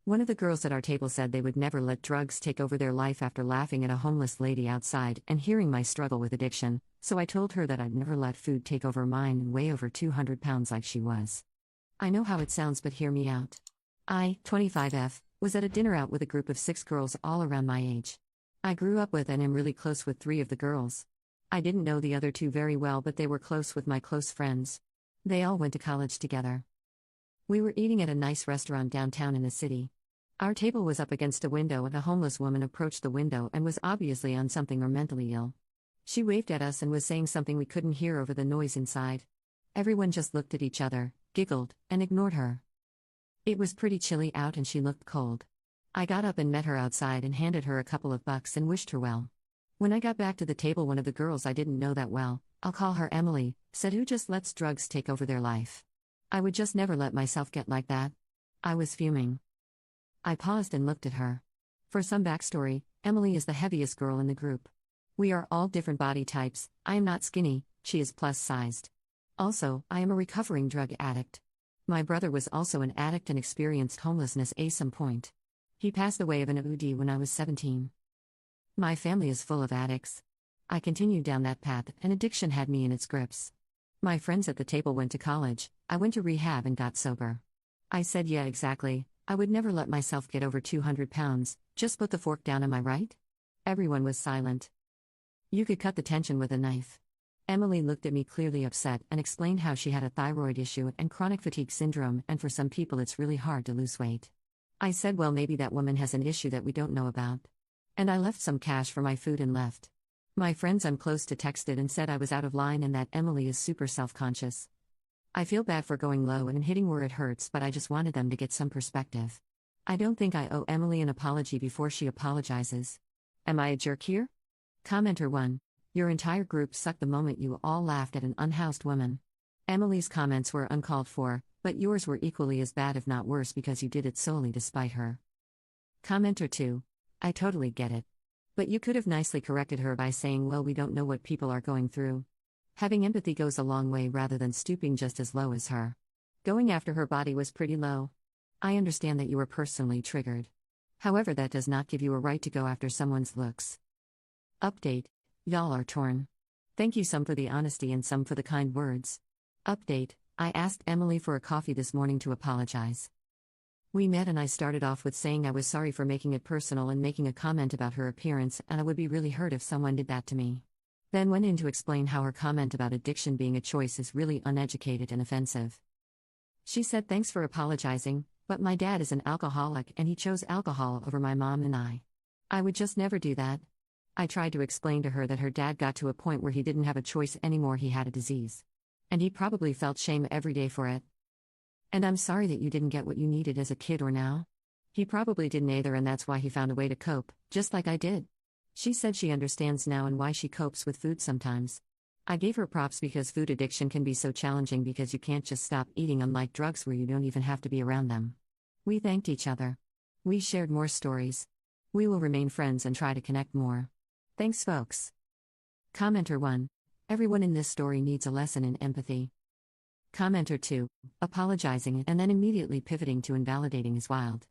One of the girls at our table said they would never let drugs take over their life after laughing at a homeless lady outside and hearing my struggle with addiction, so I told her that I'd never let food take over mine and weigh over 200 pounds like she was. I know how it sounds, but hear me out. I, 25F, was at a dinner out with a group of 6 girls all around my age. I grew up with and am really close with 3 of the girls. I didn't know the other 2 very well, but they were close with my close friends. They all went to college together. We were eating at a nice restaurant downtown in the city. Our table was up against a window and a homeless woman approached the window and was obviously on something or mentally ill. She waved at us and was saying something we couldn't hear over the noise inside. Everyone just looked at each other, giggled, and ignored her. It was pretty chilly out and she looked cold. I got up and met her outside and handed her a couple of bucks and wished her well. When I got back to the table, one of the girls I didn't know that well, I'll call her Emily, said, "Who just lets drugs take over their life? I would just never let myself get like that." I was fuming. I paused and looked at her. For some backstory, Emily is the heaviest girl in the group. We are all different body types. I am not skinny, she is plus-sized. Also, I am a recovering drug addict. My brother was also an addict and experienced homelessness at some point. He passed away of an OD when I was 17. My family is full of addicts. I continued down that path and addiction had me in its grips. My friends at the table went to college, I went to rehab and got sober. I said, "Yeah, exactly. I would never let myself get over 200 pounds, just put the fork down, am I right?" Everyone was silent. You could cut the tension with a knife. Emily looked at me clearly upset and explained how she had a thyroid issue and chronic fatigue syndrome, and for some people it's really hard to lose weight. I said, "Well, maybe that woman has an issue that we don't know about." And I left some cash for my food and left. My friends I'm close to texted and said I was out of line and that Emily is super self-conscious. I feel bad for going low and hitting where it hurts, but I just wanted them to get some perspective. I don't think I owe Emily an apology before she apologizes. Am I a jerk here? Commenter 1. Your entire group sucked the moment you all laughed at an unhoused woman. Emily's comments were uncalled for, but yours were equally as bad if not worse because you did it solely to spite her. Commenter 2. I totally get it. But you could have nicely corrected her by saying, "Well, we don't know what people are going through." Having empathy goes a long way rather than stooping just as low as her. Going after her body was pretty low. I understand that you were personally triggered. However, that does not give you a right to go after someone's looks. Update. Y'all are torn. Thank you some for the honesty and some for the kind words. Update. I asked Emily for a coffee this morning to apologize. We met and I started off with saying I was sorry for making it personal and making a comment about her appearance, and I would be really hurt if someone did that to me. Then went in to explain how her comment about addiction being a choice is really uneducated and offensive. She said, "Thanks for apologizing, but my dad is an alcoholic and he chose alcohol over my mom and I. I would just never do that." I tried to explain to her that her dad got to a point where he didn't have a choice anymore, he had a disease. And he probably felt shame every day for it. And I'm sorry that you didn't get what you needed as a kid or now. He probably didn't either, and that's why he found a way to cope, just like I did. She said she understands now and why she copes with food sometimes. I gave her props because food addiction can be so challenging because you can't just stop eating, unlike drugs where you don't even have to be around them. We thanked each other. We shared more stories. We will remain friends and try to connect more. Thanks, folks. Commenter 1. Everyone in this story needs a lesson in empathy. Commenter 2. Apologizing and then immediately pivoting to invalidating is wild.